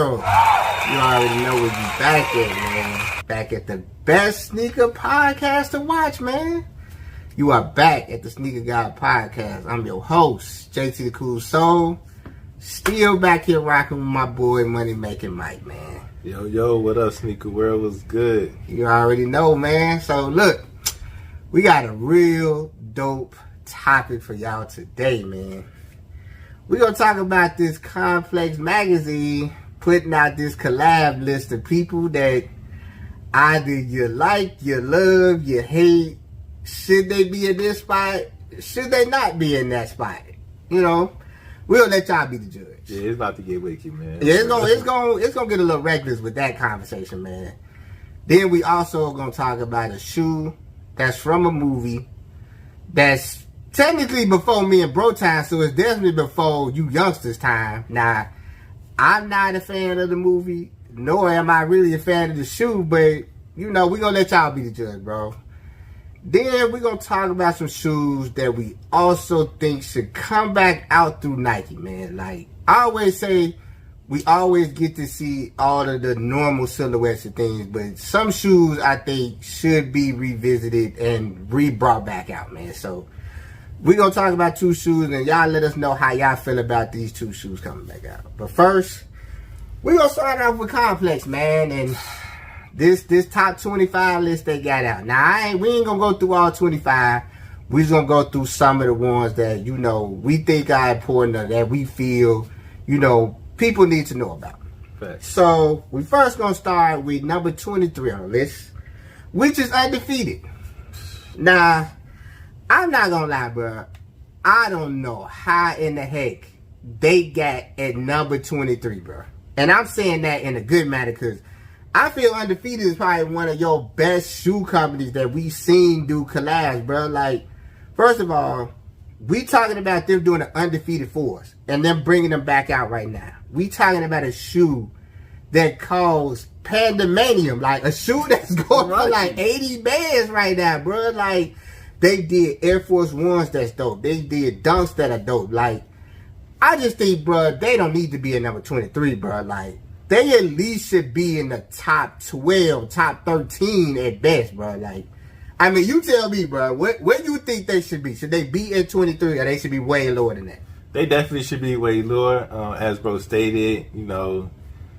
You already know where you back at, man. Back at the best sneaker podcast to watch, man. You are back at the Sneaker God Podcast. I'm your host, JT the Cool Soul. Still back here rocking with my boy Money Making Mike, man. Yo, what up, Sneaker World? What's good? You already know, man. So look, we got a real dope topic for y'all today, man. We're going to talk about this Complex magazine putting out this collab list of people that either you like, you love, you hate. Should they be in this spot? Should they not be in that spot? You know, we'll let y'all be the judge. Yeah, it's about to get wicked, man. Yeah, it's gonna get a little reckless with that conversation, man. Then we also gonna talk about a shoe that's from a movie that's technically before me and bro time, so it's definitely before you youngsters' time. Now, I'm not a fan of the movie, nor am I really a fan of the shoe, but you know, we gonna let y'all be the judge, bro. Then we're going to talk about some shoes that we also think should come back out through Nike, man. Like, I always say, we always get to see all of the normal silhouettes and things, but some shoes I think should be revisited and re-brought back out, man. So, we're going to talk about two shoes, and y'all let us know how y'all feel about these two shoes coming back out. But first, we're going to start off with Complex, man, and This top 25 list they got out. Now, we ain't gonna go through all 25. We just gonna go through some of the ones that, you know, we think are important or that we feel, you know, people need to know about. Facts. So, we first gonna start with number 23 on the list, which is Undefeated. Now, I'm not gonna lie, bro. I don't know how in the heck they got at number 23, bro. And I'm saying that in a good manner because I feel Undefeated is probably one of your best shoe companies that we've seen do collabs, bro. Like, first of all, we talking about them doing an Undefeated Force and them bringing them back out right now. We talking about a shoe that caused pandemonium, like a shoe that's going for like 80 bands right now, bro. Like, they did Air Force Ones that's dope. They did Dunks that are dope. Like, I just think, bro, they don't need to be at number 23, bro. Like, they at least should be in the top 12, top 13 at best, bro. Like, I mean, you tell me, bro, where you think they should be? Should they be at 23 or they should be way lower than that? They definitely should be way lower. As bro stated, you know,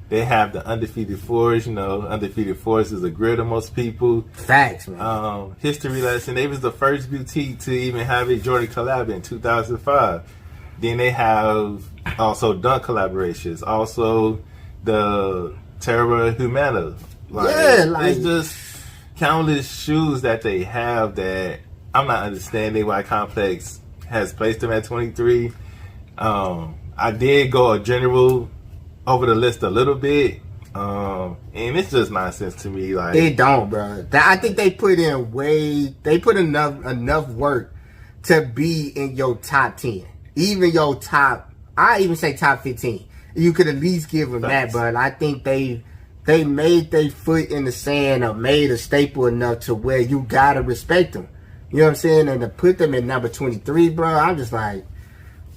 they have the Undefeated Force. You know, Undefeated Force is a grill to most people. Facts, man. History lesson. They was the first boutique to even have a Jordan collab in 2005. Then they have also Dunk collaborations. Also, the Terra Humana. Like, yeah, like, it's just countless shoes that they have that I'm not understanding why Complex has placed them at 23. I did go a general over the list a little bit, and it's just nonsense to me. Like, it don't, bro. I think they put enough work to be in your top 10, even your top. I even say top 15. You could at least give them that, but I think they made their foot in the sand or made a staple enough to where you gotta respect them. You know what I'm saying? And to put them at number 23, bro, I'm just like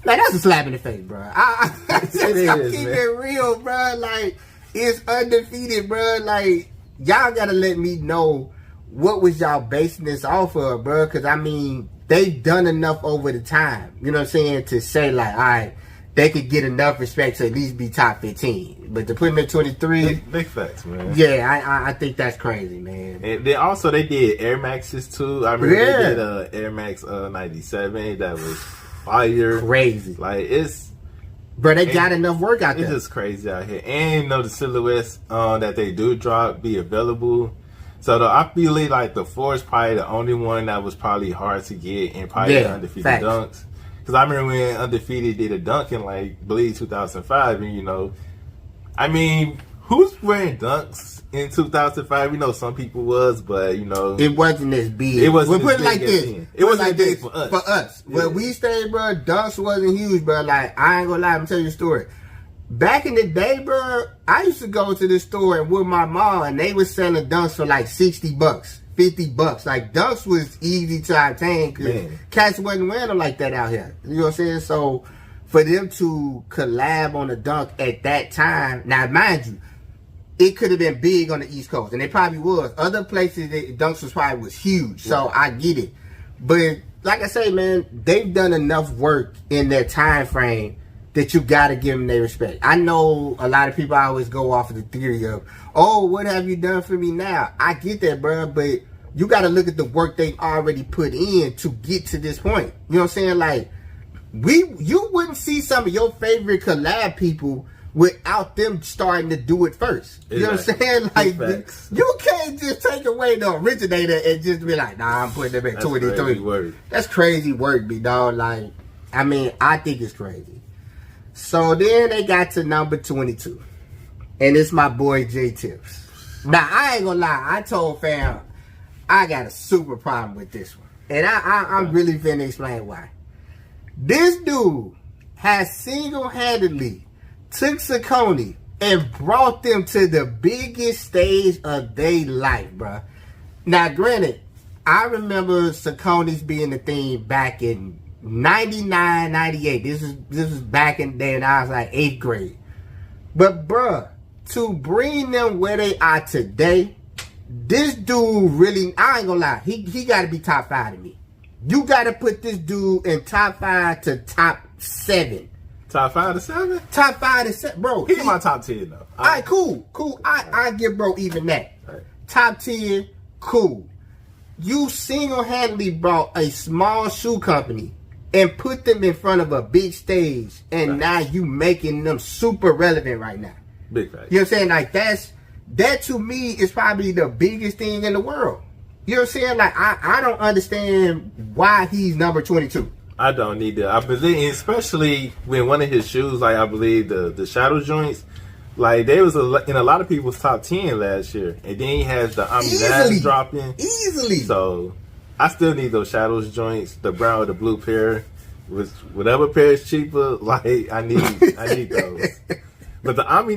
that's a slap in the face, bro. I keep it real, bro. Like, it's Undefeated, bro. Like, y'all gotta let me know what was y'all basing this off of, bro. Because, I mean, they've done enough over the time, you know what I'm saying, to say, like, all right, they could get enough respect to at least be top 15. But to put them at 23... Big facts, man. Yeah, I think that's crazy, man. And they did Air Maxes, too. I remember they did Air Max 97. That was fire. Crazy. Like, it's... Bro, they got enough work out there. It's just crazy out here. And, you know, the silhouettes that they do drop be available. So, I feel like the 4 is probably the only one that was probably hard to get and probably the Undefeated Dunks. Because I remember when Undefeated did a dunk in, like, I believe 2005. And, you know, I mean, who's wearing dunks in 2005? We know some people was, but, you know. It wasn't as big. It wasn't we'll put it like this. It wasn't like this for us. For us. Yeah. When we stayed, bro, dunks wasn't huge, bro. Like, I ain't gonna lie, I'm gonna tell you a story. Back in the day, bro, I used to go to the store with my mom, and they was selling dunks for like $60, $50. Like, dunks was easy to obtain because cats wasn't wearing them like that out here. You know what I'm saying? So, for them to collab on a dunk at that time. Now, mind you, it could have been big on the East Coast, and it probably was. Other places, dunks was huge, so I get it. But like I say, man, they've done enough work in their time frame that you got to give them their respect. I know a lot of people always go off of the theory of, oh, what have you done for me now? I get that, bro, but you got to look at the work they've already put in to get to this point. You know what I'm saying? Like, you wouldn't see some of your favorite collab people without them starting to do it first. You know what I'm saying? Like, you can't just take away the originator and just be like, nah, I'm putting them at 23. That's crazy work, big dog. Like, I mean, I think it's crazy. So then they got to number 22. And it's my boy J Tips. Now, I ain't gonna lie. I told fam, I got a super problem with this one. And I'm really finna explain why. This dude has single-handedly took Saucony and brought them to the biggest stage of their life, bruh. Now, granted, I remember Saucony's being the thing back in 99, 98. This was back in the day, and I was like 8th grade. But, bruh, to bring them where they are today, this dude really, I ain't gonna lie, he gotta be top 5 to me. You gotta put this dude in top 5 to top 7. Top 5 to 7? Top 5 to 7, bro. He's my top 10 though. All right, cool. I give bro even that. Right. Top 10, cool. You single-handedly brought a small shoe company and put them in front of a big stage, and now you making them super relevant right now. Big fact. You know what I'm saying? Like, that to me is probably the biggest thing in the world. You know what I'm saying? Like, I don't understand why he's number 22. I don't need that. I believe, especially when one of his shoes, like I believe the shadow joints, like they was in a lot of people's top 10 last year, and then he has the Omni dropping easily. So I still need those shadows joints, the brown or the blue pair, with whatever pair is cheaper. Like I need those. But the Omni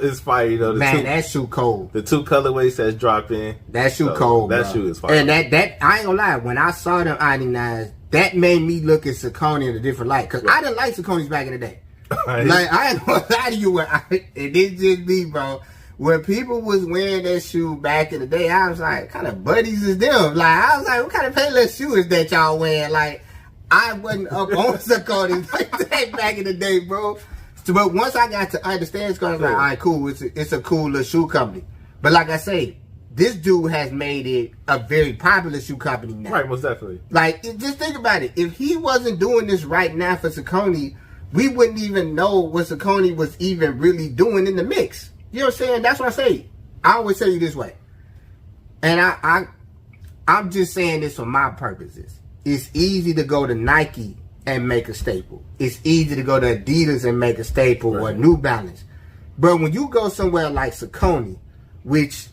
is fire, you know. That shoe cold. The 2 colorways that's dropping. That shoe cold. That bro. shoe is fire. And that I ain't gonna lie. When I saw them Omni-9s, that made me look at Saucony in a different light. Because I didn't like Saucony's back in the day. Right. Like, I ain't gonna lie to you. And it's just me, bro. When people was wearing that shoe back in the day, I was like, what kind of buddies is them? Like, I was like, what kind of Payless shoe is that y'all wearing? Like, I wasn't up on Saucony like that back in the day, bro. So, but once I got to understand Saucony, I was like, all right, cool. It's a cool little shoe company. But like I say, this dude has made it a very popular shoe company now. Right, most definitely. Like, just think about it. If he wasn't doing this right now for Saucony, we wouldn't even know what Saucony was even really doing in the mix. You know what I'm saying? That's what I say. I always tell you this way. And I'm just saying this for my purposes. It's easy to go to Nike and make a staple. It's easy to go to Adidas and make a staple, right, or New Balance. But when you go somewhere like Saucony, which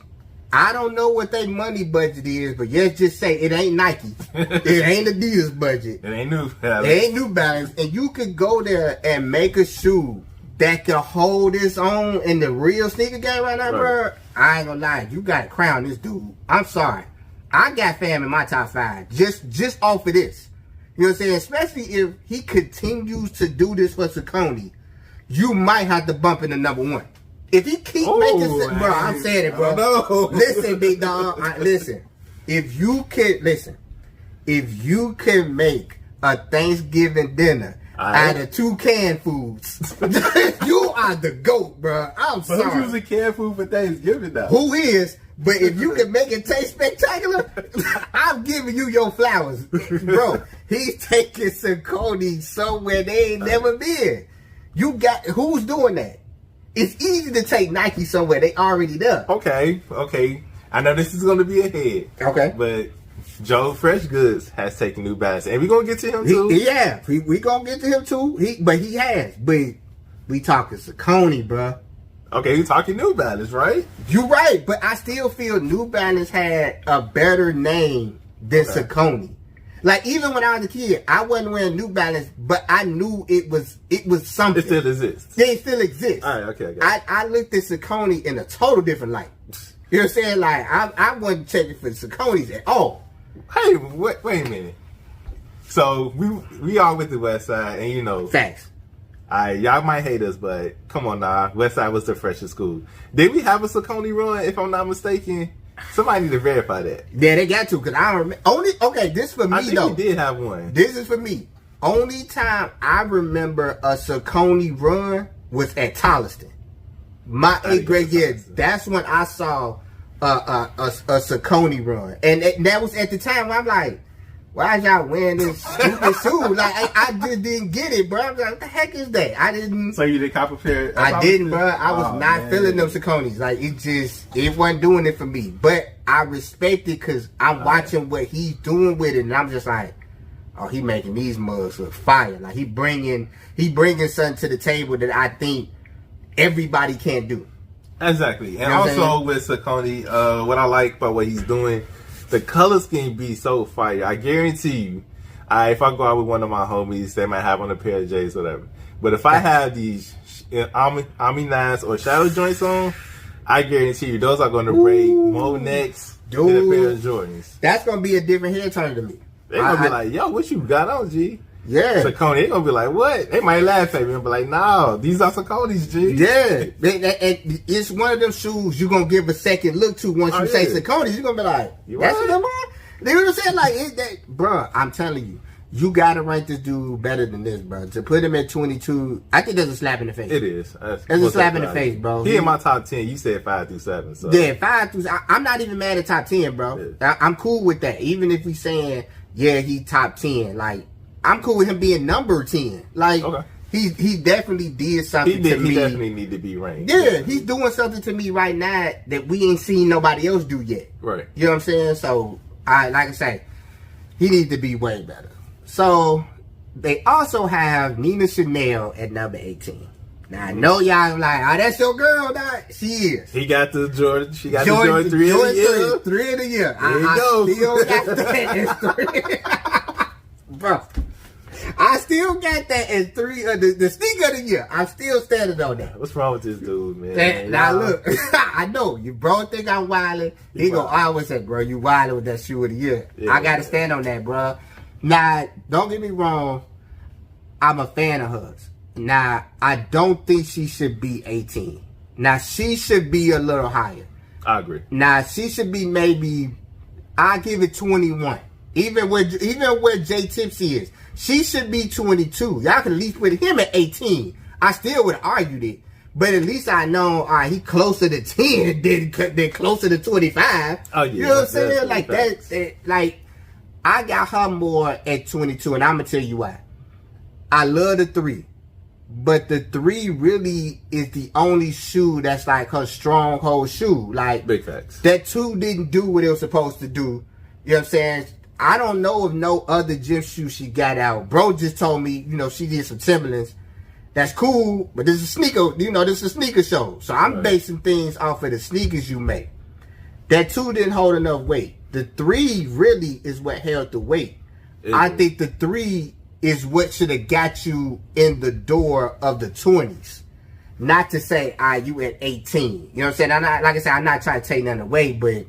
I don't know what their money budget is, but let's just say it ain't Nike. It ain't Adidas budget. It ain't New Balance. It ain't New Balance. And you could go there and make a shoe that can hold its own in the real sneaker game right now, bro. I ain't gonna lie. You gotta crown this dude. I'm sorry. I got fam in my top 5 just off of this. You know what I'm saying? Especially if he continues to do this for Saucony, you might have to bump into number 1. If he keep making, bro, I'm saying it, bro. Listen, big dog. Listen. If you can make a Thanksgiving dinner out of 2 canned foods, you are the GOAT, bro. I'm sorry. Who's using canned food for Thanksgiving now? Who is? But if you can make it taste spectacular, I'm giving you your flowers, bro. He's taking Saucony somewhere they ain't never been. You got who's doing that? It's easy to take Nike somewhere they already done. Okay. I know this is going to be ahead. Okay. But Joe Fresh Goods has taken New Balance. And we're going to get to him too. We going to get to him too. He has. But we talking Saucony, bro. Okay, we talking New Balance, right? You're right. But I still feel New Balance had a better name than Saucony. Like, even when I was a kid, I wasn't wearing New Balance, but I knew it was something. It still exists. It still exists. All right, okay. I looked at Saucony in a total different light. You know what I'm saying? Like, I wasn't checking for Saucony's at all. Hey, wait a minute. So, we all with the West Side, and you know. Facts. Y'all might hate us, but come on now. Westside was the freshest school. Did we have a Saucony run, if I'm not mistaken? Somebody need to verify that. Yeah, they got to, because I don't remember. Okay, this for me, I think though. we did have one. This is for me. Only time I remember a Saucony run was at Tolliston. My 8th grade year, that's when I saw a Saucony run. And that was at the time where I'm like, why is y'all wearing this stupid shoe? Like, I just didn't get it, bro. I was like, what the heck is that? I didn't. So you didn't cop a pair? I didn't, bro. I was not feeling them Sauconys. Like, it wasn't doing it for me. But I respect it because I'm watching what he's doing with it. And I'm just like, oh, he making these mugs look fire. Like, he bringing something to the table that I think everybody can't do. Exactly. And also with Saucony, what I like about what he's doing, the color scheme be so fire. I guarantee you, if I go out with one of my homies, they might have on a pair of J's or whatever. But if I have these Ami 9s or Shadow joints on, I guarantee you those are going to break more necks than a pair of Jordans. That's going to be a different head turn to me. They're going to be like, yo, what you got on, G? Yeah. Saucony, they're going to be like, what? They might laugh at me and be like, no, these are Sauconys, G. Yeah. It's one of them shoes you're going to give a second look to once you say Sauconys. You're going to be like, that's what I'm on? You know what I'm saying? Like, bro, I'm telling you, you got to rank this dude better than this, bro. To put him at 22, I think there's a slap in the face. It is. There's a slap in the face, bro. He in my top 10. You said 5 through 7. So. Yeah, 5 through 7. I'm not even mad at top 10, bro. Yeah. I'm cool with that. Even if we saying, yeah, he top 10. Like, I'm cool with him being number 10. Like, he definitely did something to me. He definitely need to be ranked. Yeah, he's doing something to me right now that we ain't seen nobody else do yet. Right. You know what I'm saying? So, like I say, he needs to be way better. So, they also have Nina Chanel at number 18. Now, I know y'all like, oh, that's your girl, dog. She is. He got the Jordan. She got the Jordan 3 of the year. 3 of the year. There you go. Still got that as 3. Bro. I still got that as 3 of the sneaker of the year. I'm still standing on that. What's wrong with this dude, man? Now look, I know you bro think I'm wilding. He gonna always say, bro, you wilding with that shoe of the year. Yeah, I gotta stand on that, bro. Now, don't get me wrong. I'm a fan of hers. Now, I don't think she should be 18. Now, she should be a little higher. I agree. Now, she should be maybe, I'll give it 21. Even where J Tipsy is. She should be 22. Y'all can at least put him at 18. I still would have argued it. But at least I know, he closer to 10 than closer to 25. Oh, yeah. You know what I'm saying? Like, like, I got her more at 22, and I'm going to tell you why. I love the 3. But the 3 really is the only shoe that's like her stronghold shoe. Like, big facts. That 2 didn't do what it was supposed to do. You know what I'm saying? I don't know of no other gym shoe she got out. Bro just told me, she did some Timberlands. That's cool, but this is a sneaker, this is a sneaker show. So I'm basing things off of the sneakers you make. That 2 didn't hold enough weight. The 3 really is what held the weight. I think the 3 is what should have got you in the door of the 20s. Not to say, you at 18. You know what I'm saying? I'm not trying to take nothing away, but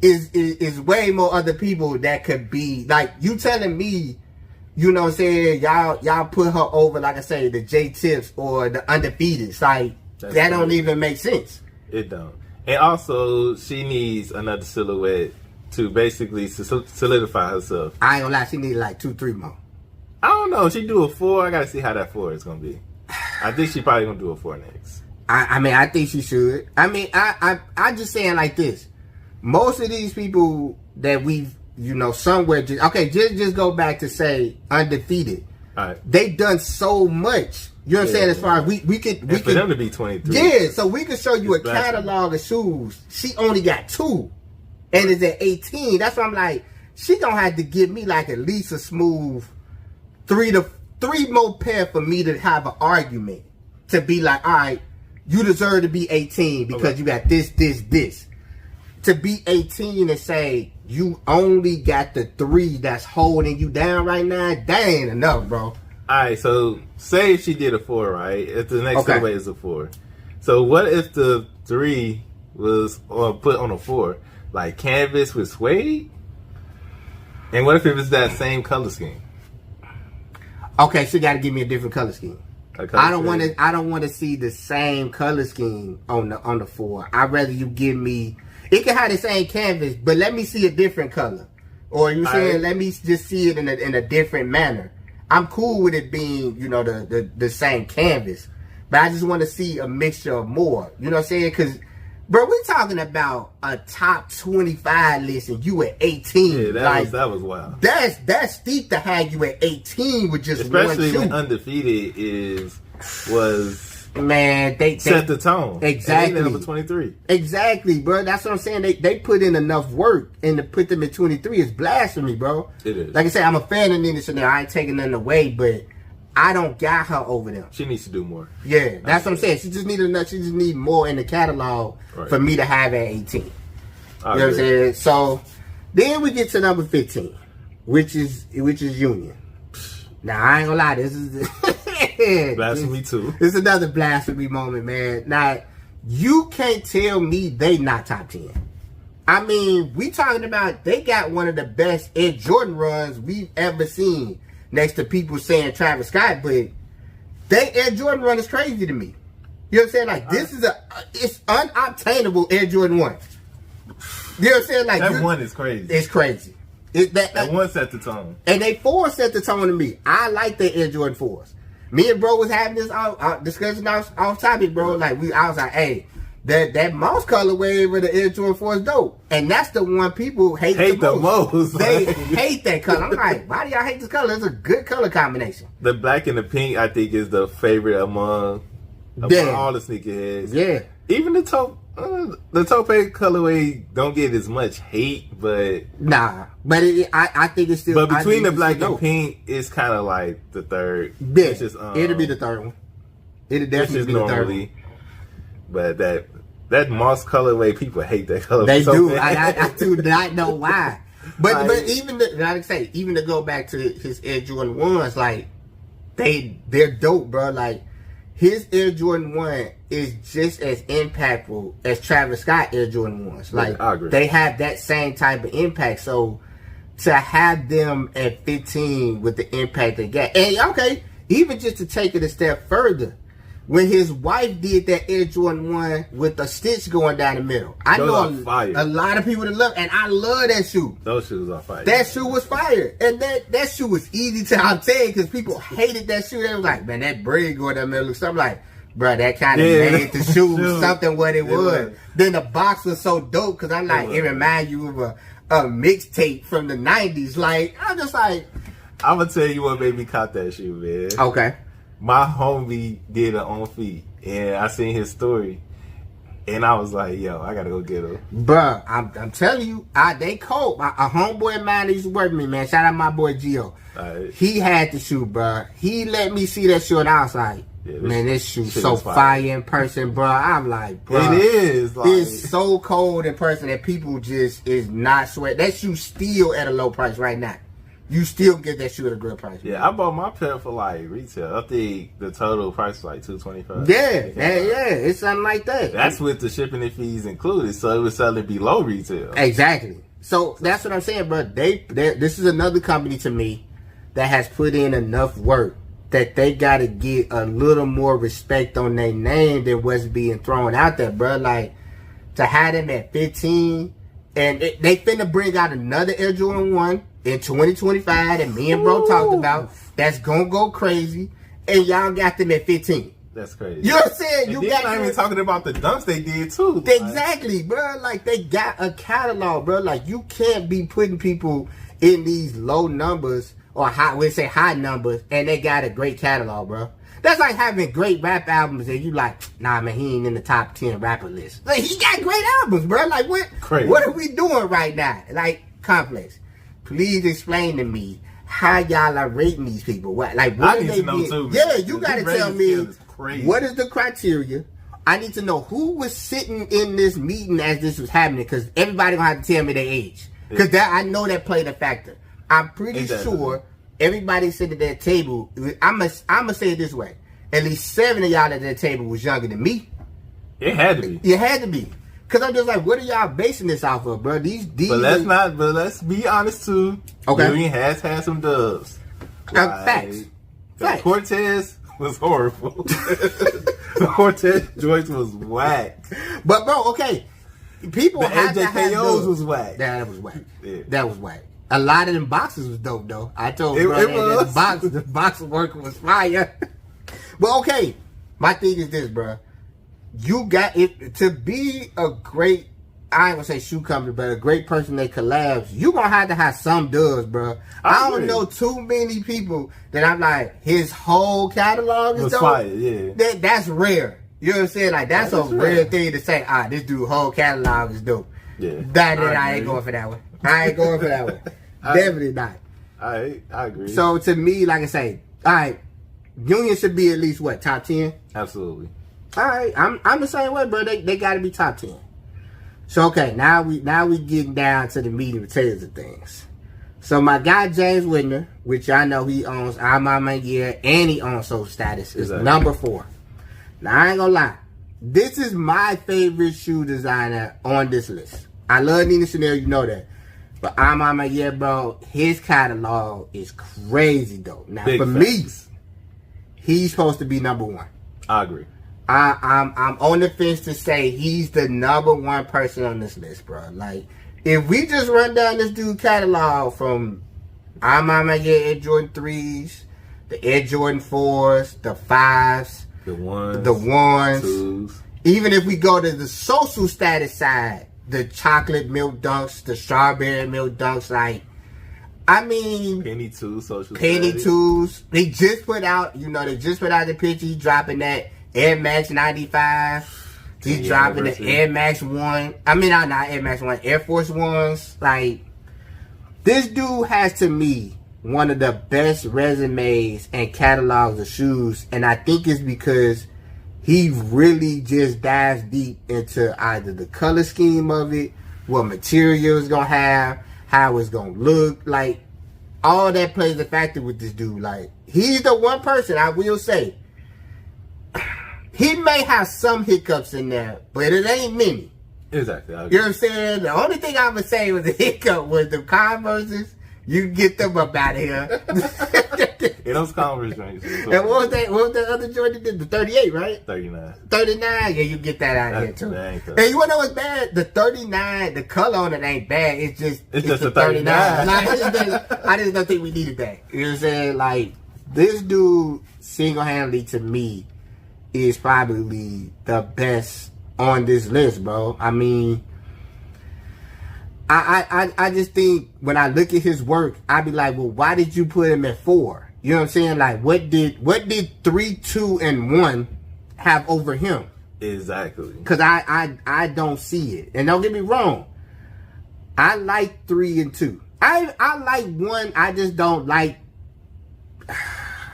is way more other people that could be, like, you telling me, you know what I'm saying, y'all put her over, like I say, the J-Tips or the Undefeateds. Like, that don't even make sense. It don't. And also, she needs another silhouette to basically solidify herself. I ain't gonna lie, she needs like 2-3 more. I don't know. She do a 4. I gotta see how that 4 is gonna be. I think she probably gonna do a 4 next. I think she should. I just saying like this. Most of these people that we've, somewhere just go back to say Undefeated. All right. They done so much. You know what I'm saying? As far as we could for them to be 23. Yeah, so we could show you a catalog of shoes. She only got 2. And it's at 18. That's why I'm like, she gonna have to give me like at least a smooth 3 more pair for me to have an argument. To be like, all right, you deserve to be 18 because you got this. To be 18 and say you only got the 3 that's holding you down right now, that ain't enough, bro. All right, so say if she did a 4, right? If the next way is a 4. So what if the 3 was put on a 4? Like canvas with suede? And what if it was that same color scheme? Okay, she got to give me a different color scheme. I don't want to see the same color scheme on the 4. I'd rather you give me. It can have the same canvas, but let me see a different color. Or you saying let me just see it in a different manner. I'm cool with it being, you know, the same canvas, but I just want to see a mixture of more. You know what I'm saying? Because, bro, we're talking about a top 25 list and you at 18. Yeah, that was wild. That's steep to have you at 18 with just especially one shoe. when Undefeated was. Man, they set the tone. Exactly. And they number 23. Exactly, bro. That's what I'm saying. They put in enough work, and to put them at 23 is blasphemy, bro. It is. Like I said, I'm a fan of Nina Chanel. I ain't taking nothing away, but I don't got her over them. She needs to do more. Yeah, that's what I'm saying. She just need enough. She just need more in the catalog for me to have at 18. You know what I'm saying? So then we get to number 15, which is Union. Now I ain't gonna lie, this is blasphemy too. This is another blasphemy moment, man. Now you can't tell me they not top 10. I mean, we talking about they got one of the best Air Jordan runs we've ever seen. Next to people saying Travis Scott, but they Air Jordan run is crazy to me. You know what I'm saying? Like this is it's unobtainable Air Jordan 1. You know what I'm saying? Like that one is crazy. It's crazy. That one set the tone. And they 4 set the tone to me. I like the Air Jordan 4s. Me and bro was having this discussion off topic, bro. Like I was like, hey, that mouse colorway with the Air Jordan 4 is dope. And that's the one people hate the most. They hate that color. I'm like, why do y'all hate this color? It's a good color combination. The black and the pink, I think, is the favorite among all the sneakerheads. Yeah. Even the taupe colorway don't get as much hate, but nah. But I think it's still. But between the black and pink, it's kind of like the third. Yeah, it's just, it'll be the third one. It'll definitely be the third one. But that moss colorway, people hate that color. They so do. I do not know why. But even even to go back to his Air Jordan 1s, like they're dope, bro. Like his Air Jordan 1 is just as impactful as Travis Scott Air Jordan 1s. Like I agree. They have that same type of impact. So to have them at 15 with the impact they got, and okay, even just to take it a step further. When his wife did that Air Jordan 1 with the stitch going down the middle. I know a lot of people that love, and I love that shoe. Those shoes are fire. That shoe was fire. And that shoe was easy to obtain because people hated that shoe. They was like, man, that braid going down the middle looks something like, bro, that kind of made the shoe something what it was. Then the box was so dope because I'm like, it reminds you of a mixtape from the 90s. Like, I'm just like. I'm going to tell you what made me cop that shoe, man. Okay. My homie did it on feet, and I seen his story, and I was like, yo, I gotta go get him. Bruh, I'm telling you, they cold. A homeboy of mine that used to work with me, man. Shout out my boy Gio. Right. He had the shoe, bruh. He let me see that shoe, and I was like, man, this shoe's so fire in person, bruh. I'm like, bruh. It is. Like, it's so cold in person that people just is not sweat. That shoe's still at a low price right now. You still get that shoe at a good price. Yeah, I bought my pair for like retail. I think the total price was like $225. Yeah, it's something like that. That's with the shipping and fees included, so it was selling below retail. Exactly. So that's what I'm saying, bro. This is another company to me that has put in enough work that they got to get a little more respect on their name than what's being thrown out there, bro. Like to have them at 15, and they finna bring out another Air Jordan 1. In 2025 that me and bro talked about, that's gonna go crazy, and y'all got them at 15. That's crazy. You know what I'm saying? You got not even talking about the dunks they did too. Exactly, bro. Like they got a catalog, bro. Like you can't be putting people in these low numbers or high numbers, and they got a great catalog, bro. That's like having great rap albums and you like, nah, man, he ain't in the top 10 rapper list. Like he got great albums, bro. Like what? Crazy. What are we doing right now? Like Complex. Please explain to me how y'all are rating these people. What I need to know too. Yeah, you gotta tell me what is the criteria. I need to know who was sitting in this meeting as this was happening, because everybody gonna have to tell me their age. Because I know that played a factor. I'm pretty sure everybody sitting at that table. I'm gonna say it this way: at least 7 of y'all at that table was younger than me. It had to be. It had to be. Because I'm just like, what are y'all basing this off of, bro? But let's be honest too. Okay. Julian has had some dubs. Facts. Cortez was horrible. The Hortez joints was whack. But bro, okay, people The have to have AJKOs those. was whack. That was whack. Yeah. That was whack. A lot of them boxes was dope though. I told It bro that was. the box work was fire. But okay, my thing is this, bro. You got it to be a great. I ain't gonna say shoe company, but a great person that collabs. You gonna have to have some dubs, bro. I don't know too many people that I'm like his whole catalog is Was dope. fire, yeah. That's rare. You know what I'm saying? Like that's a rare thing to say. This dude whole catalog is dope. Yeah, I ain't going for that one. I ain't going for that one. Definitely not. I agree. So to me, like I say, all right, Union should be at least what, top 10? Absolutely. All right, I'm the same way, bro. They got to be top 10. So okay, now we getting down to the meat and potatoes of things. So my guy James Whitner, which I know he owns I'm on my year and he owns Social Status, is number 4. Now I ain't gonna lie, this is my favorite shoe designer on this list. I love Nina Chanel, you know that. But I'm on my year, bro. His catalog is crazy though. Now Big for facts. me, he's supposed to be number 1. I agree. I'm on the fence to say he's the number 1 person on this list, bro. Like, if we just run down this dude catalog from I'm on my year Air Jordan 3s, the Air Jordan 4s, the 5s, The ones, 2s. Even if we go to the Social Status side, the chocolate milk dunks, the strawberry milk dunks, like, I mean, Penny 2, Social Penny Status. 2s. They just put out, they just put out the picture. He's dropping that Air Max 95. He's dropping the Air Max 1. I mean, not Air Max 1, Air Force 1s. Like, this dude has, to me, one of the best resumes and catalogs of shoes. And I think it's because he really just dives deep into either the color scheme of it, what material it's going to have, how it's going to look. Like, all that plays a factor with this dude. Like, he's the one person, I will say, he may have some hiccups in there, but it ain't many. Exactly. You know what I'm saying? The only thing I would say was a hiccup was the Converses. You get them up out of here. In those Converse drinks. And what was that other Jordan? The 38, right? 39. 39, yeah, you get that out of here too. Dang, And you wanna know what's bad? The 39, the color on it ain't bad. It's just a 39. Like, I just don't think we needed that. You know what I'm saying? Like, this dude single-handedly to me is probably the best on this list, bro. I mean, I just think when I look at his work, I be like, well, why did you put him at 4? You know what I'm saying? Like, what did 3, 2, and 1 have over him? Exactly. Because I don't see it. And don't get me wrong, I like 3 and 2. I like 1. I just don't like.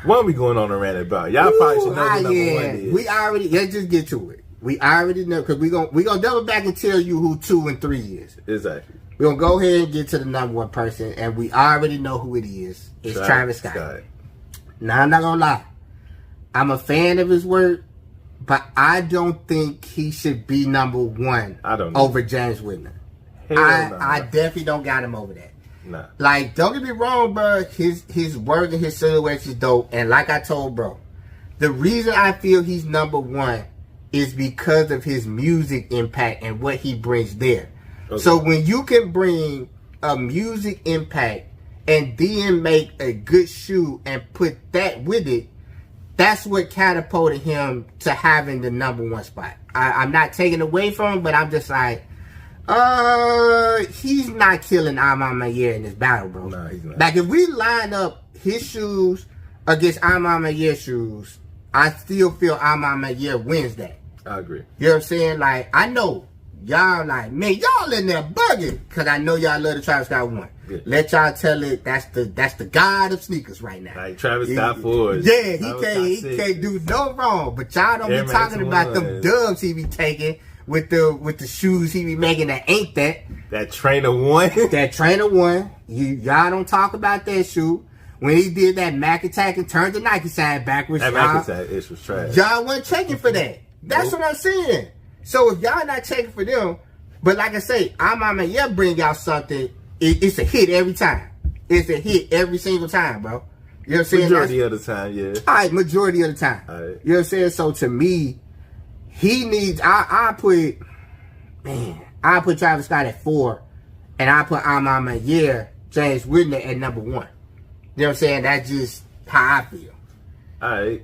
What are we going on a rant about? Y'all probably should know what number 1 is. Let's just get to it. We already know, because we gonna double back and tell you who 2 and 3 is. Exactly. We're gonna go ahead and get to the number 1 person, and we already know who it is. It's Travis Scott. Now, I'm not gonna lie, I'm a fan of his work, but I don't think he should be number 1 over James Whitner. I definitely don't got him over that. Nah. Like, don't get me wrong, bro. His work and his silhouettes is dope. And like I told bro, the reason I feel he's number 1 is because of his music impact and what he brings there. Okay. So when you can bring a music impact and then make a good shoe and put that with it, that's what catapulted him to having the number 1 spot. I'm not taking away from him, but I'm just like, he's not killing I'm on my year in this battle, bro. No, he's not. Like, if we line up his shoes against I'm on my year shoes, I still feel I'm on my year wins that. I agree. You know what I'm saying? Like, I know y'all like, man, y'all in there bugging, because I know y'all love the Travis Scott 1. Yeah. Let y'all tell it, that's the god of sneakers right now. Like Travis Scott 4s. Yeah, he can't do no wrong. But y'all don't be talking about them dubs he be taking with the shoes he be making that ain't that. That Trainer 1. That Trainer 1. Y'all don't talk about that shoe. When he did that Mac Attack and turned the Nike sign backwards, that Mac Attack was trash. Y'all wasn't checking for that. That's what I'm saying. So if y'all not checking for them, but like I say, I'm on my bring out something. It's a hit every time. It's a hit every single time, bro. You know what I'm saying? Majority of the time, yeah. All right, majority of the time. All right. You know what I'm saying? So to me, he needs. I put Travis Scott at 4, and I put James Whitney at number 1. You know what I'm saying? That's just how I feel. All right.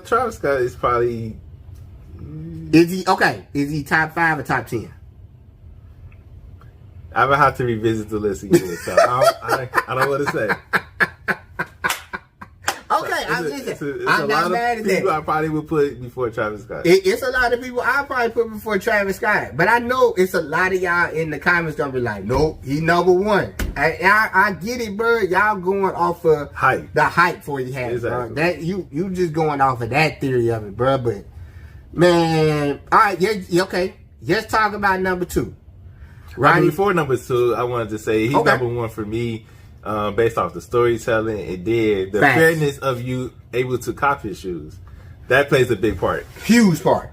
Travis Scott is probably. Is he okay? Is he top 5 or top 10? I would have to revisit the list again, so I don't want to say. Okay, I'm not mad at that. People I probably would put before Travis Scott. It's a lot of people I probably put before Travis Scott, but I know it's a lot of y'all in the comments gonna be like, nope, he number 1. I get it, bro. Y'all going off of hype, the hype for he has, exactly. Bro. That you just going off of that theory of it, bro. But man, all right, yeah, okay. Let's talk about number 2. Right before number 2, I wanted to say he's okay. number 1 for me, based off the storytelling and then the Facts. fairness of you able to cop his shoes. That plays a big part. Huge part,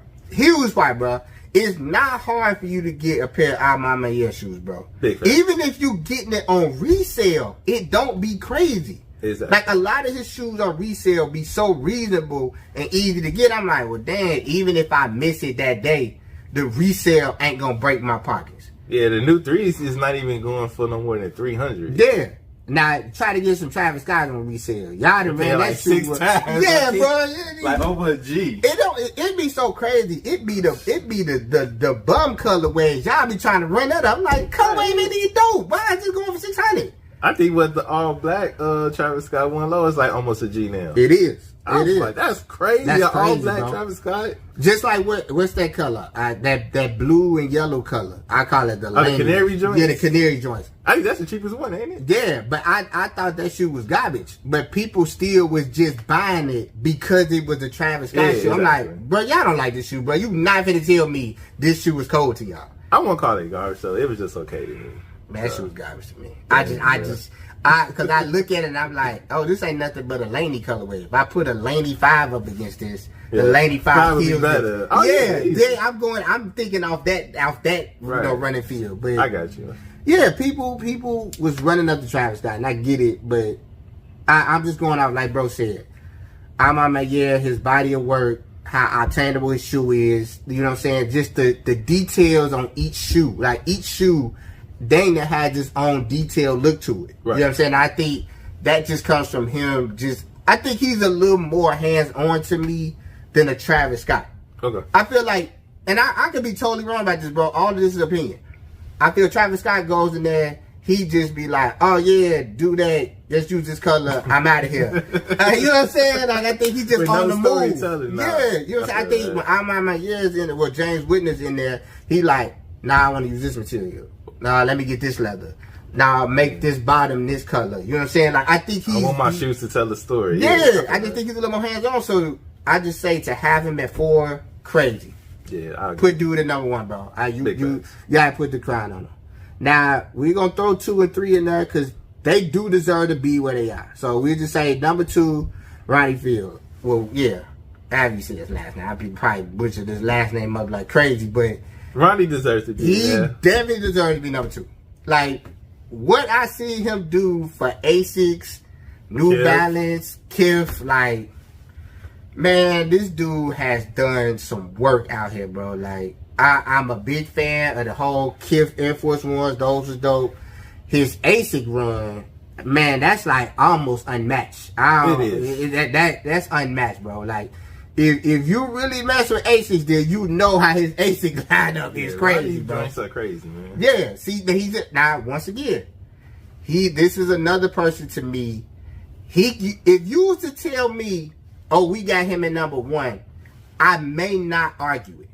bro. It's not hard for you to get a pair of Mama Yeah shoes, bro. Big fact. Even if you getting it on resale, it don't be crazy. Exactly. Like a lot of his shoes on resale be so reasonable and easy to get. I'm like, well, damn. Even if I miss it that day, the resale ain't gonna break my pockets. Yeah, the new 3s is not even going for no more than 300. Yeah. Now try to get some Travis Scott on resale. Y'all done ran like that shoe 6 times. Yeah, bro. Like over a G. It be so crazy. It be the bum colorways. Y'all be trying to run that up. I'm like, colorway man, these dope. Why is this going for 600? I think what the all black Travis Scott one low is like almost a G now. It is. I was like, that's crazy. That's all crazy, black bro. Travis Scott. Just like what's that color? That blue and yellow color. I call it the canary joints? Yeah, the canary joints. I think that's the cheapest one, ain't it? Yeah, but I thought that shoe was garbage. But people still was just buying it because it was a Travis Scott shoe. I'm exactly. like, bro, y'all don't like this shoe, bro. You not finna tell me this shoe was cold to y'all. I won't call it garbage, so it was just okay to me. Man, that shoe was garbage to me. Because I look at it and I'm like, oh, this ain't nothing but a Laney colorway. If I put a Laney 5 up against this, the Laney 5 feels better. Oh, yeah, I'm thinking off that right. Running field. But I got you. Yeah, people was running up the Travis Scott, and I get it, but I'm just going off like bro said. His body of work, how attainable his shoe is, you know what I'm saying? Just the details on each shoe. Like each shoe, Dana had his own detailed look to it. Right. You know what I'm saying? I think that just comes from him. I think he's a little more hands-on to me than a Travis Scott. Okay. I feel like, and I could be totally wrong about this, bro. All of this is opinion. I feel Travis Scott goes in there, he just be like, oh yeah, do that. Let's use this color. I'm out of here. You know what I'm saying? Like, I think he's just on the move. Yeah, you know what I'm saying? I think when I'm on my years in it, well, James Whitney's in there, he like, nah, I want to use this material. Nah, let me get this leather. Nah, make this bottom this color. You know what I'm saying? Like, I think I want my shoes to tell a story. Yeah, I just think he's a little more hands-on. So I just say to have him at 4, crazy. Yeah, I put dude at number 1, bro. You gotta put the crown on him. Now we're gonna throw 2 and 3 in there because they do deserve to be where they are. So we just say number 2, Ronnie Field. Well, yeah, however you say his last name. I probably butchered his last name up like crazy, but Ronnie deserves to be. He definitely deserves to be number 2. Like what I see him do for Asics, New Balance, Kith, like. Man, this dude has done some work out here, bro. Like, I'm a big fan of the whole Kith Air Force Ones. Those was dope. His ASIC run, man, that's like almost unmatched. It is. That's unmatched, bro. Like, if you really mess with ASICs, then you know how his ASIC lineup is crazy, bro. That's so crazy, man. Yeah, see, now once again, this is another person to me. If you was to tell me, oh, we got him at number 1, I may not argue it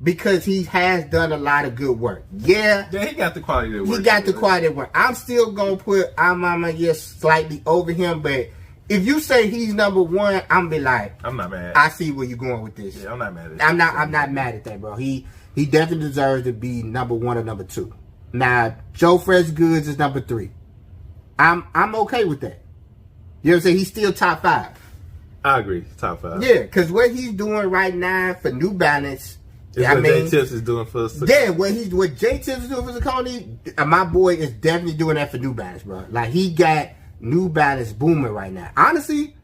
because he has done a lot of good work. Yeah, he got the quality of work. He got the quality of work. I'm still gonna put Mama slightly over him, but if you say he's number 1, I'm be like, I'm not mad. I see where you're going with this. Yeah, I'm not mad at that. I'm not mad at that, bro. He definitely deserves to be number 1 or number 2. Now, Joe Fresh Goods is number 3. I'm okay with that. You know what I'm saying? He's still top 5. I agree. Top 5. Yeah, because what he's doing right now for New Balance. It's what J Tips is doing for Saucony. Yeah, what J Tips is doing for Saucony, my boy is definitely doing that for New Balance, bro. Like, he got New Balance booming right now. Honestly,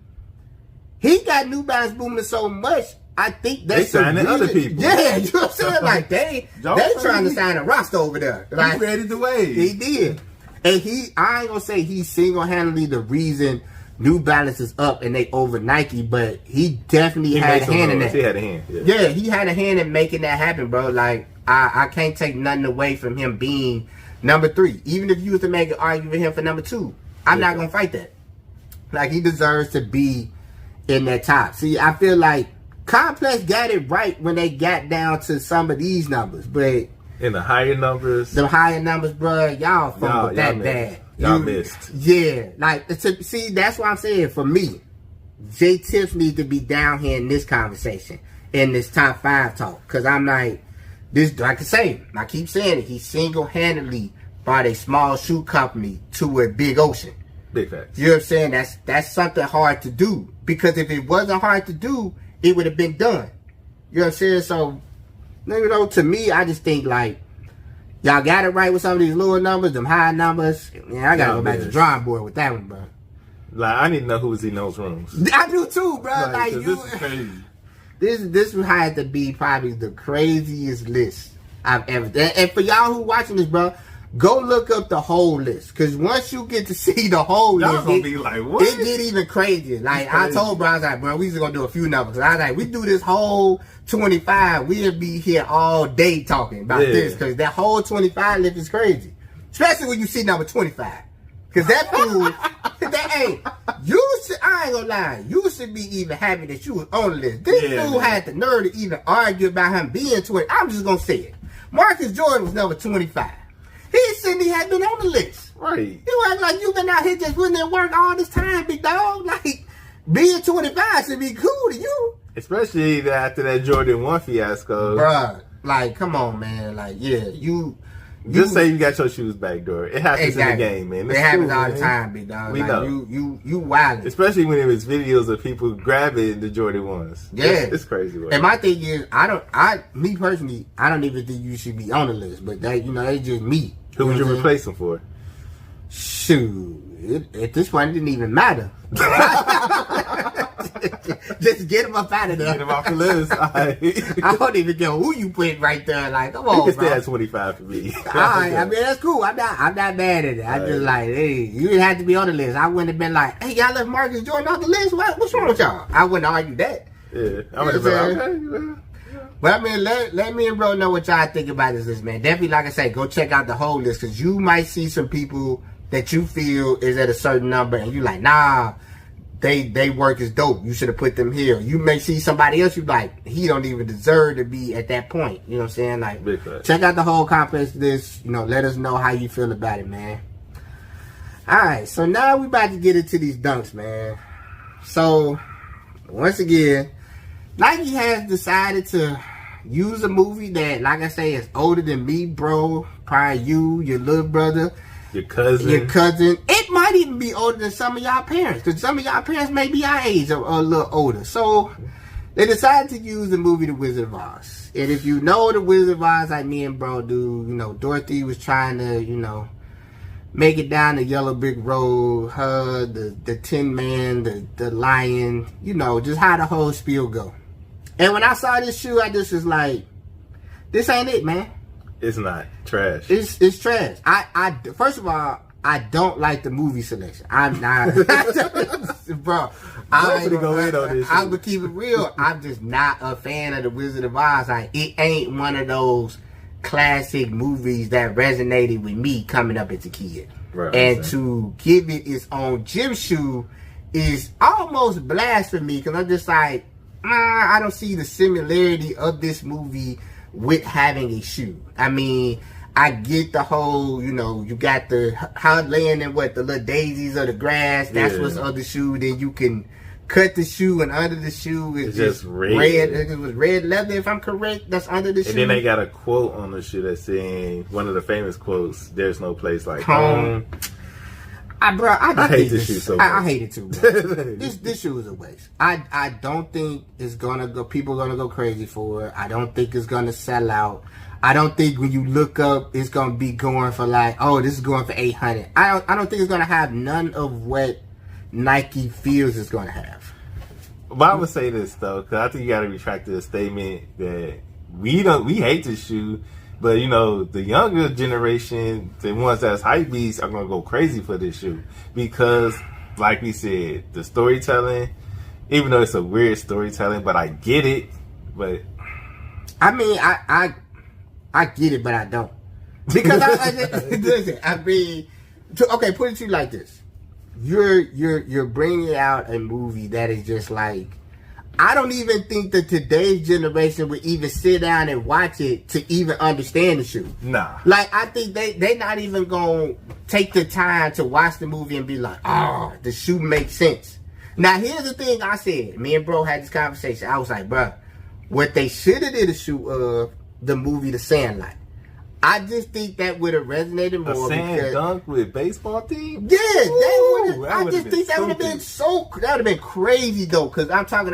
he got New Balance booming so much. I think that's they signing other people. Yeah, you know what I'm saying? Like they trying to sign a roster over there. Like, he created the wave. He did. And I ain't gonna say he's single-handedly the reason New Balance is up and they over Nike, but he definitely had a hand in that. He had a hand. Yeah, he had a hand in making that happen, bro. Like, I can't take nothing away from him being number 3. Even if you was to make an argument for him for number 2, I'm not gonna fight that. Like, he deserves to be in that top. See, I feel like Complex got it right when they got down to some of these numbers, but in the higher numbers, bro, y'all fumbled that bad. Y'all missed. Yeah, like see, that's what I'm saying. For me, J Tips needs to be down here in this conversation, in this top 5 talk, because I'm like this. Like I keep saying it. He single-handedly brought a small shoe company to a big ocean. Big facts. You know what I'm saying? That's something hard to do, because if it wasn't hard to do, it would have been done. You know what I'm saying? So, you know, to me, I just think like y'all got it right with some of these lower numbers, them high numbers. Yeah, I gotta go back to the drawing board with that one, bro. Like, I need to know who was in those rooms. I do too, bro. Like this is crazy. This had to be probably the craziest list I've ever done. And for y'all who watching this, bro, go look up the whole list, because once you get to see the whole y'all list, gonna be like, what? It get even crazier. Like, I told bro, I was like, bro, we just gonna do a few numbers. I was like, we do this whole 25, we'll be here all day talking about this, because that whole 25 list is crazy. Especially when you see number 25. Because that fool, I ain't gonna lie, you should be even happy that you was on the list. This fool had the nerve to even argue about him being 20. I'm just gonna say it. Marcus Jordan was number 25. He said he had been on the list. Right. You act like you been out here just putting in work all this time, big dog. Like, being 25 should be cool to you. Especially after that Jordan 1 fiasco. Bruh, like, come on, man. Like, yeah, you just say you got your shoes back door. It happens in the game, man. It happens all the time, big dog. We like, know. You wildin'. Especially when it was videos of people grabbing the Jordan 1s. Yeah. It's crazy. Work. And my thing is, me personally, I don't even think you should be on the list. But that, that's just me. Who would you replace him for? Shoot. At this point, it didn't even matter. Just get him up out of there. Get him off the list. I don't even know who you put right there. Like, come on, you can bro. stay at 25 for me. All right, I mean, that's cool. I'm not mad at it. I'm just like, hey, you didn't have to be on the list. I wouldn't have been like, hey, y'all left Marcus Jordan off the list. What's wrong with y'all? I wouldn't argue that. Yeah, I would have been okay. But I mean, let me and bro know what y'all think about this list, man. Definitely, like I say, go check out the whole list, because you might see some people that you feel is at a certain number, and you like, nah, they work is dope. You should have put them here. You may see somebody else you like, he don't even deserve to be at that point. You know what I'm saying? Like, check out the whole complex list. You know, let us know how you feel about it, man. All right, so now we about to get into these dunks, man. So once again, Nike has decided to use a movie that, like I say, is older than me, bro. Probably you, your little brother, your cousin. It might even be older than some of y'all parents, because some of y'all parents may be our age or a little older. So they decided to use the movie The Wizard of Oz. And if you know The Wizard of Oz, like me and bro do, you know, Dorothy was trying to, you know, make it down the yellow brick road, her, the Tin Man, the lion, you know, just how the whole spiel go. And when I saw this shoe, I just was like, this ain't it, man. It's not. Trash. It's trash. I first of all, I don't like the movie selection. I'm not, bro. I'm gonna keep it real. I'm just not a fan of The Wizard of Oz. Like, it ain't one of those classic movies that resonated with me coming up as a kid. Right, and to give it its own gym shoe is almost blasphemy, because I'm just like, I don't see the similarity of this movie with having a shoe. I mean, I get the whole, you know, you got how laying in the little daisies of the grass. That's what's on the shoe. Then you can cut the shoe, and under the shoe is just red. It was red leather, if I'm correct. That's under the shoe. And then they got a quote on the shoe that's saying, one of the famous quotes, "There's no place like home." I hate this shoe so much. I hate it too, bro. This shoe is a waste. I don't think it's gonna go. People are gonna go crazy for it. I don't think it's gonna sell out. I don't think when you look up, it's gonna be going for like, oh, this is going for 800. I don't think it's gonna have none of what Nike feels it's gonna have. But I would say this though, because I think you got to retract the statement that we hate this shoe, but you know the younger generation, the ones that's hype beasts, are gonna go crazy for this shoe because, like we said, the storytelling. Even though it's a weird storytelling, but I get it. But I mean, I get it, but I don't because listen. I mean, okay, put it to you like this. You're bringing out a movie that is just like, I don't even think that today's generation would even sit down and watch it to even understand the shoe. Nah. Like, I think they not even gonna take the time to watch the movie and be like, oh, the shoe makes sense. Now, here's the thing I said. Me and bro had this conversation. I was like, bro, what they should have did a shoe of the movie The Sandlot. I just think that would have resonated more. A sand dunk with baseball team? Yeah, I just think that would have been that would have been crazy though, because we talking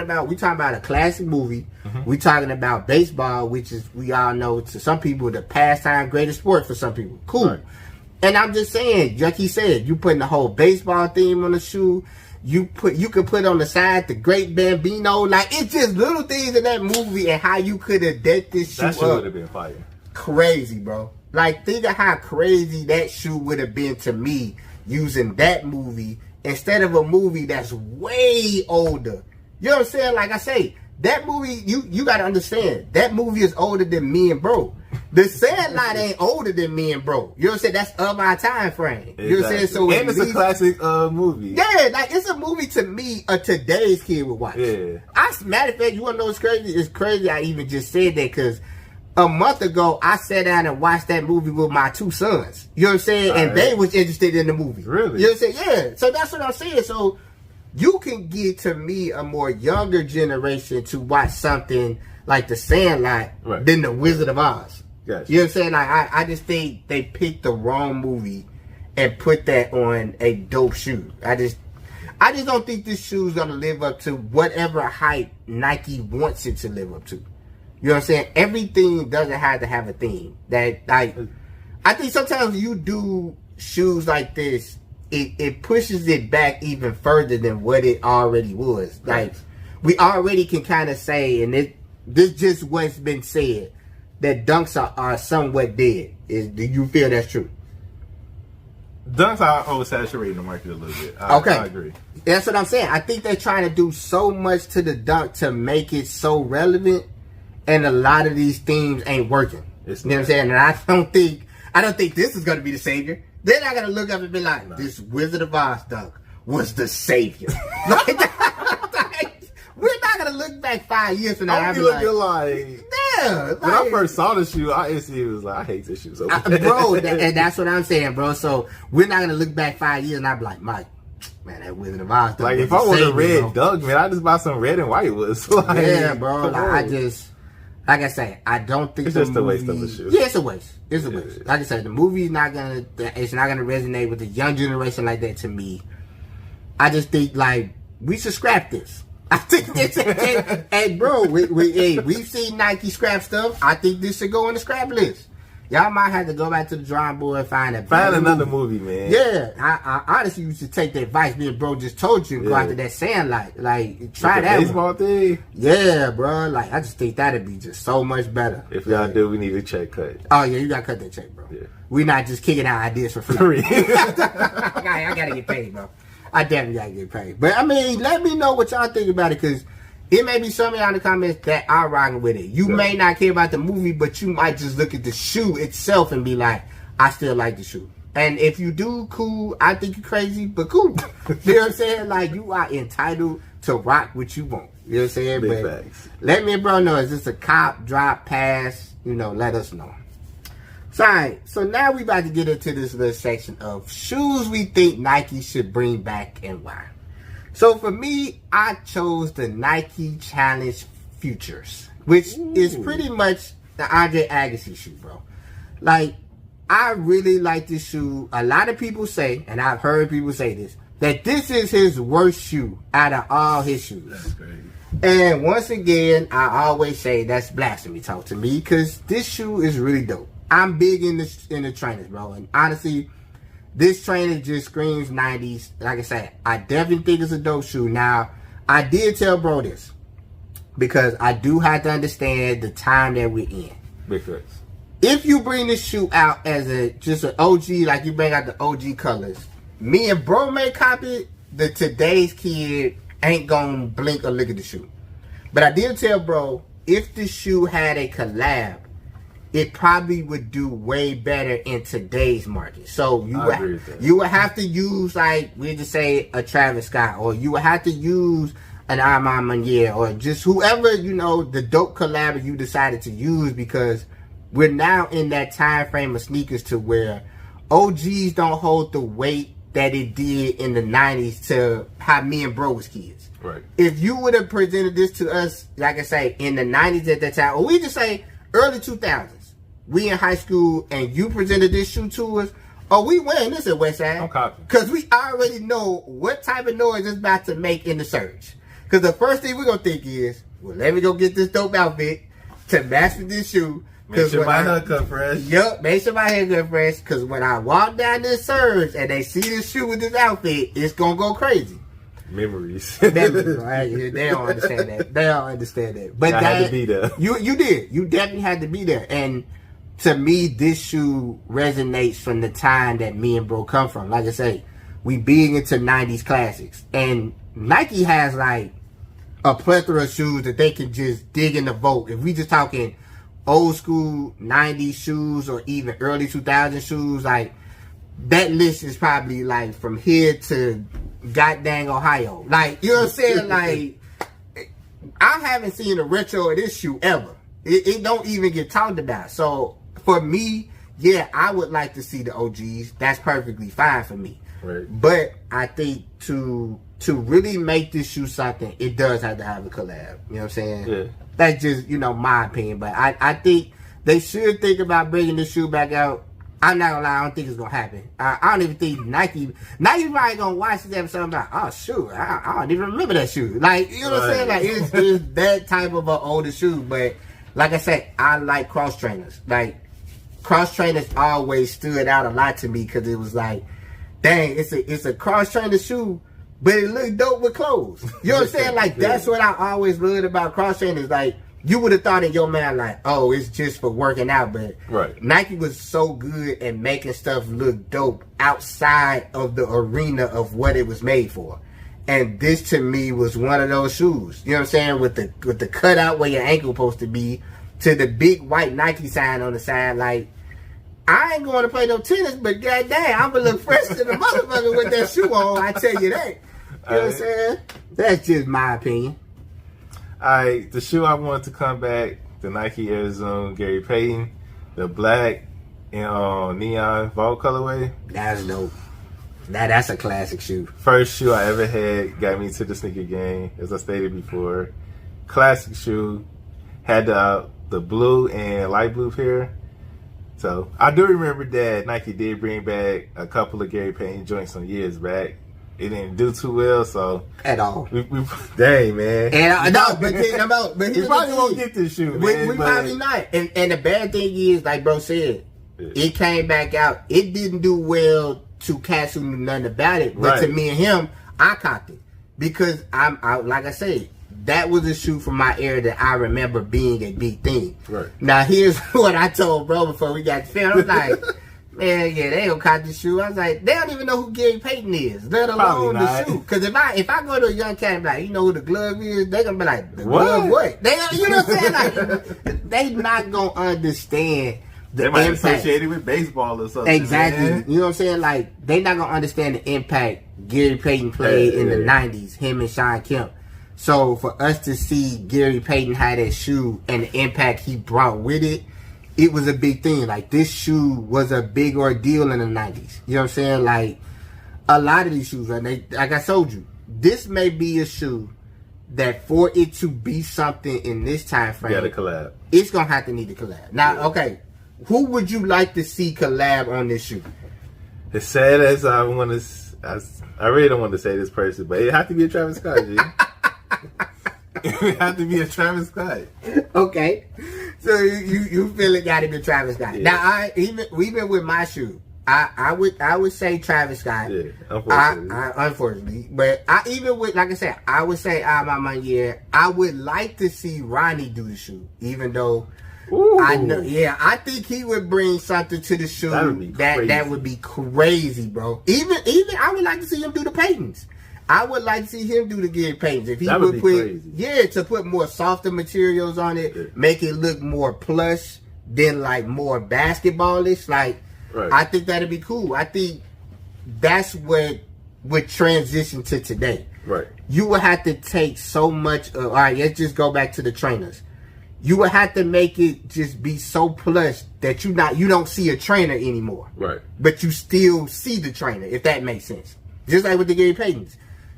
about a classic movie. Mm-hmm. We talking about baseball, which is, we all know, to some people, the pastime greatest sport for some people. Cool. Right. And I'm just saying, like he said, you putting the whole baseball theme on the shoe. You could put on the side the Great Bambino. Like, it's just little things in that movie and how you could have decked this shoe up. That shoe would have been fire. Crazy, bro. Like, think of how crazy that shoe would have been to me using that movie instead of a movie that's way older. You know what I'm saying? Like I say, that movie, you got to understand, that movie is older than me and bro. The Sandlot ain't older than me and bro. You know what I'm saying? That's of our time frame. Exactly. You know what I'm saying? So and it's a classic movie. Yeah, like, it's a movie to me today's kid would watch. Yeah. Matter of fact, you want to know what's crazy? It's crazy I even just said that because a month ago, I sat down and watched that movie with my two sons. You know what I'm saying? And they was interested in the movie. Really? You know what I'm saying? Yeah. So that's what I'm saying. So you can get, to me, a more younger generation to watch something like The Sandlot than The Wizard of Oz. Gotcha. You know what I'm saying? Like, I just think they picked the wrong movie and put that on a dope shoe. I just don't think this shoe's gonna live up to whatever hype Nike wants it to live up to. You know what I'm saying? Everything doesn't have to have a theme. That, like, I think sometimes you do shoes like this, it pushes it back even further than what it already was. Like, we already can kind of say, and this just what's been said, that dunks are somewhat dead. Do you feel that's true? Dunks are oversaturating the market a little bit. I agree. That's what I'm saying. I think they're trying to do so much to the dunk to make it so relevant. And a lot of these themes ain't working. You know what I'm saying? And I don't think this is going to be the savior. They're not going to look up and be like, this Wizard of Oz dunk was the savior. We're not going to look back 5 years from now. I'm looking like, yeah. When I first saw the shoe, I instantly was like, I hate this shoe so much. Bro, and that's what I'm saying, bro. So we're not going to look back 5 years and I'll be like, Mike, man, that Wizard of Oz dunk. Like, if I want a red dunk, man, I just buy some red and white ones. Like, yeah, bro. Like I say, I don't think it's just a waste of a shoe. Yeah, it's a waste. It's a waste. Yeah. Like I said, the movie's not gonna resonate with the young generation like that. To me, I just think like we should scrap this. I think this. Hey, bro, we've seen Nike scrap stuff. I think this should go on the scrap list. Y'all might have to go back to the drawing board and find another movie, man. Yeah, I honestly used to take the advice me and bro just told you and go after that Sandlot. Like, try that baseball thing. Yeah, bro. Like, I just think that'd be just so much better. If y'all do, we need a check cut. Oh yeah, you gotta cut that check, bro. Yeah. We not just kicking out ideas for free. I gotta get paid, bro. I definitely gotta get paid. But I mean, let me know what y'all think about it, because it may be some of y'all in the comments that are rocking with it. You may not care about the movie, but you might just look at the shoe itself and be like, I still like the shoe. And if you do, cool. I think you're crazy, but cool. You know what I'm saying? Like, you are entitled to rock what you want. You know what I'm saying? Big but facts. Let me and bro know, is this a cop, drop, pass? You know, let us know. So, alright, so now we about to get into this little section of shoes we think Nike should bring back and why. So for me, I chose the Nike Challenge Futures, which is pretty much the Andre Agassi shoe, bro. Like, I really like this shoe. A lot of people say, and I've heard people say this, that this is his worst shoe out of all his shoes. That's crazy. And once again, I always say that's blasphemy talk to me, because this shoe is really dope. I'm big in the trainers, bro. And honestly, this trainer just screams 90s. Like I said, I definitely think it's a dope shoe. Now, I did tell bro this, because I do have to understand the time that we're in. Big facts. If you bring this shoe out as just an OG, like you bring out the OG colors, me and bro may copy it, today's kid ain't gonna blink or look at the shoe. But I did tell bro, if the shoe had a collab, it probably would do way better in today's market. So you would have to use, like, we just say a Travis Scott, or you would have to use an Armand Meunier, or just whoever, you know, the dope collab you decided to use, because we're now in that time frame of sneakers to where OGs don't hold the weight that it did in the 90s to how me and bro was kids. Right. If you would have presented this to us, like I say, in the 90s at that time, or we just say early 2000s, we in high school, and you presented this shoe to us, oh, we wearing this at Westside. I'm copying. Because we already know what type of noise it's about to make in the surge. Because the first thing we're going to think is, well, let me go get this dope outfit to match with this shoe. Make sure my haircut fresh. Yup, make sure my haircut fresh. Because when I walk down this surge and they see this shoe with this outfit, it's going to go crazy. Memories. Right? They don't understand that. They don't understand that. But I had to be there. You did. You definitely had to be there. And to me, this shoe resonates from the time that me and bro come from. Like I say, we big into 90s classics. And Nike has like a plethora of shoes that they can just dig in the vote. If we just talking old school 90s shoes or even early 2000 shoes, like that list is probably like from here to goddamn Ohio. Like, you know what I'm saying? Like, I haven't seen a retro of this shoe ever. It don't even get talked about. So for me, yeah, I would like to see the OGs. That's perfectly fine for me. Right. But I think to really make this shoe something, it does have to have a collab. You know what I'm saying? Yeah. That's just, you know, my opinion. But I think they should think about bringing this shoe back out. I'm not gonna lie, I don't think it's gonna happen. I don't even think Nike probably gonna watch this episode and be like, oh shoot, I don't even remember that shoe. Like, you know what I'm saying? Like, it's that type of an older shoe. But like I said, I like cross trainers. Like, cross trainers always stood out a lot to me, because it was like, dang, it's a cross trainer shoe, but it looked dope with clothes. You know what I'm saying? Like, that's what I always loved about cross trainers. Like, you would have thought in your mind, like, oh, it's just for working out. But Nike was so good at making stuff look dope outside of the arena of what it was made for. And this, to me, was one of those shoes. You know what I'm saying? With the cutout where your ankle supposed to be, to the big white Nike sign on the side. Like, I ain't going to play no tennis, but goddamn, I'm going to look fresh to the motherfucker with that shoe on. I tell you that. You know what I'm saying? That's just my opinion. Alright, the shoe I wanted to come back, the Nike Air Zoom Gary Payton, the black and neon Vault colorway. That's dope. That's a classic shoe. First shoe I ever had, got me to the sneaker game, as I stated before. Classic shoe, had the blue and light blue pair. So I do remember that Nike did bring back a couple of Gary Payton joints some years back. It didn't do too well, so at all. Dang, man. And no, but he probably won't get this shoe, man. We probably not. And the bad thing is, like bro said, it came back out. It didn't do well to cats who knew nothing about it, but to me and him, I copped it because I like I said, that was a shoe from my era that I remember being a big thing. Right. Now here's what I told bro before we got to film. I was like, man, yeah, they gonna cop the shoe. I was like, they don't even know who Gary Payton is, let alone the shoe. Because if I go to a young cat and be like, you know who the glove is, they gonna be like, the glove what? They, you know what I'm saying? Like, they not gonna understand the impact. They might impact. associate it with baseball or something. Exactly. Man. You know what I'm saying? Like, they not gonna understand the impact Gary Payton played in the 90s, him and Sean Kemp. So for us to see Gary Payton have that shoe and the impact he brought with it, it was a big thing. Like, this shoe was a big ordeal in the 90s. You know what I'm saying? Like, a lot of these shoes, like I told you, this may be a shoe that for it to be something in this time frame, gotta collab. it's gonna have to need to collab. Now, okay, who would you like to see collab on this shoe? As sad as I want to, I really don't want to say this person, but it have to be a Travis Scott, G. It have to be a Travis Scott. Okay, so you feel it got to be Travis Scott. Yeah. Now even with my shoe, I would say Travis Scott. Yeah, unfortunately. Unfortunately, but even with, like I said, I would say my year. I would like to see Ronnie do the shoe, even though. Ooh. I know, yeah. I think he would bring something to the shoe that would be crazy, bro. Even I would like to see him do the Paytons. I would like to see him do the Gary Paytons. If he would put, crazy. To put more softer materials on it, make it look more plush than like more basketballish. Like, right. I think that'd be cool. I think that's what would transition to today. Right. You would have to take so much. All right, let's just go back to the trainers. You would have to make it just be so plush that you don't see a trainer anymore. Right. But you still see the trainer, if that makes sense. Just like with the Gary Paytons.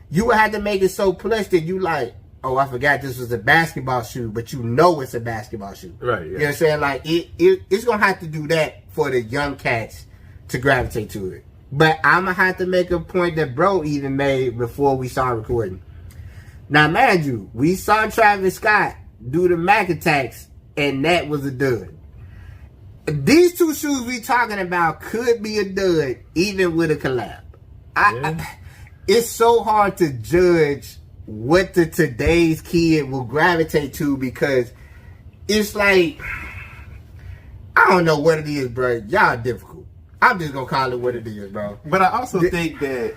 You would have to make it so plush that you like, oh, I forgot this was a basketball shoe, but you know it's a basketball shoe. Right, yeah. You know what I'm saying? Like, it's going to have to do that for the young cats to gravitate to it. But I'm going to have to make a point that bro even made before we started recording. Now, mind you, we saw Travis Scott do the Mac Attacks, and that was a dud. These two shoes we talking about could be a dud, even with a collab. It's so hard to judge what today's kid will gravitate to because it's like, I don't know what it is, bro. Y'all difficult. I'm just gonna call it what it is, bro. But I also think that,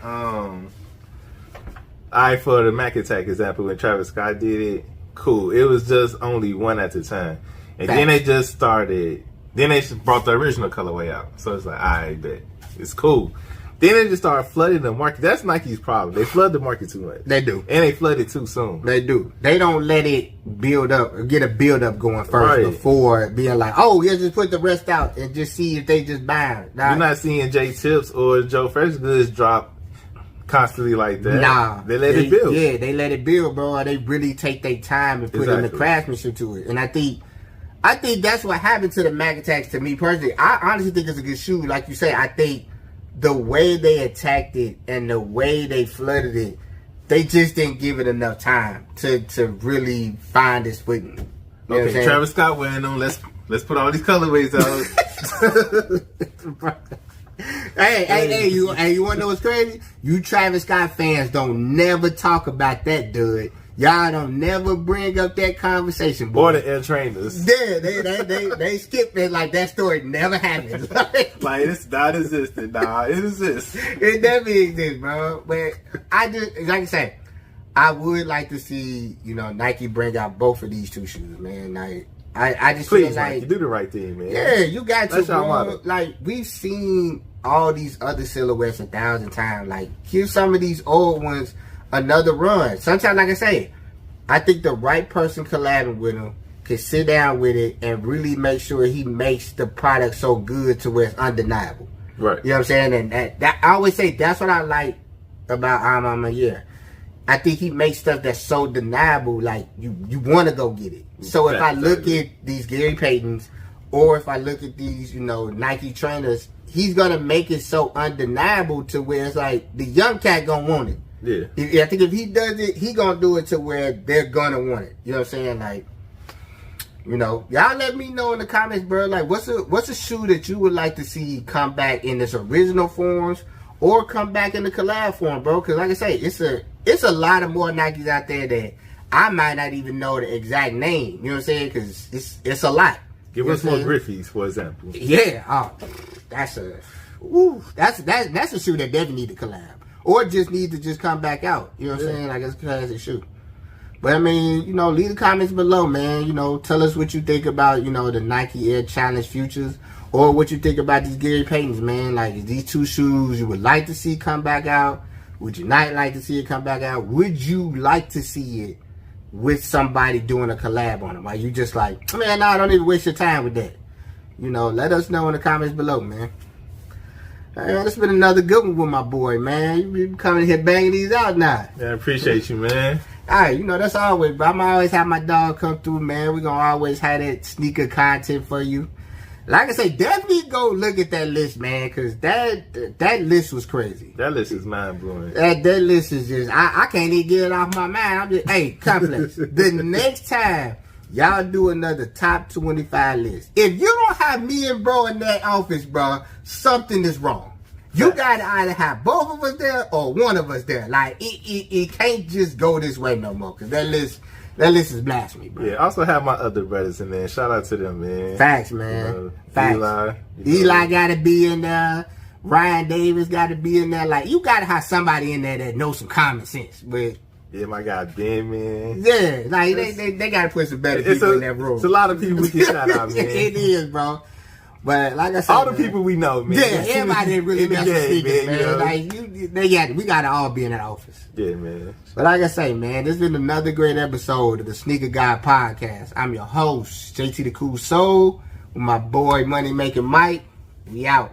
for the Mac Attack example, when Travis Scott did it, cool. It was just only one at the time. And then they just started, then they brought the original colorway out. So it's like, I bet. It's cool. Then they just started flooding the market. That's Nike's problem. They flood the market too much. They do. And they flood it too soon. They do. They don't let it build up or get a build up going first before being like, oh, yeah, just put the rest out and just see if they just buy it. You're not seeing J Tips or Joe Fresh Goods drop constantly like that. Nah. They let it build. Yeah, they let it build, bro. They really take their time and put in the craftsmanship to it. And I think that's what happened to the Mac Attacks to me personally. I honestly think it's a good shoe. Like you say, I think the way they attacked it and the way they flooded it, they just didn't give it enough time to really find its footing. You know okay, Travis Scott wearing them. Let's put all these colorways out. Hey, you want to know what's crazy? You Travis Scott fans don't never talk about that, dude. Y'all don't never bring up that conversation, boy. Or the Air Trainers. Yeah, they skip it like that story never happened. Like it's not existent. Nah, it exists. It definitely exists, bro. But I just, like I said, I would like to see, Nike bring out both of these two shoes, man. Like, I just feel like Nike, do the right thing, man. Yeah, you got to, bro. Like, we've seen all these other silhouettes 1,000 times. Like, give some of these old ones another run. Sometimes, like I say, I think the right person collabing with them can sit down with it and really make sure he makes the product so good to where it's undeniable. Right. You know what I'm saying? And that I always say that's what I like about I'm Yeah. I think he makes stuff that's so deniable, like you want to go get it. So if I look at these Gary Paytons, or if I look at these, Nike trainers, he's gonna make it so undeniable to where it's like the young cat gonna want it. Yeah. I think if he does it, he gonna do it to where they're gonna want it. You know what I'm saying? Like, y'all let me know in the comments, bro. Like, what's a shoe that you would like to see come back in its original forms or come back in the collab form, bro? Because like I say, it's a lot of more Nikes out there that I might not even know the exact name. You know what I'm saying? Because it's a lot. Give us more Griffies, for example. Yeah. Oh, that's a shoe that definitely need to collab. Or just need to just come back out. You know what I'm saying? Like, it's a classic shoe. But, I mean, leave the comments below, man. Tell us what you think about, the Nike Air Challenge Futures. Or what you think about these Gary Paytons, man. Like, is these two shoes you would like to see come back out? Would you not like to see it come back out? Would you like to see it with somebody doing a collab on them? Are you just like, man, no, don't even waste your time with that. Let us know in the comments below, man. This has been another good one with my boy, man. You be coming here banging these out now. Yeah, I appreciate you, man. All right, that's always, but I'm always have my dog come through, man. We're going to always have that sneaker content for you. Like I say, definitely go look at that list, man, because that list was crazy. That list is mind blowing. That list is just I can't even get it off my mind. I'm just Complex. The next time y'all do another top 25 list, if you don't have me and bro in that office, bro, something is wrong. You gotta either have both of us there or one of us there. Like it can't just go this way no more, because that list is blasphemy, bro. Yeah, I also have my other brothers in there. Shout out to them, man. Facts, man. You know, Facts. Eli gotta be in there. Ryan Davis gotta be in there. Like, you gotta have somebody in there that knows some common sense. But yeah, my guy Ben, man. yeah, like they gotta put some better people in that room. It's a lot of people we can shout out, man. It is, bro. But like I said, all the people we know, man. Yeah, everybody that really mess with sneakers, man. You know? Like we gotta all be in that office. Yeah, man. But like I say, man, this has been another great episode of the Sneaker Guy Podcast. I'm your host, JT the Cool Soul, with my boy Money Making Mike. We out.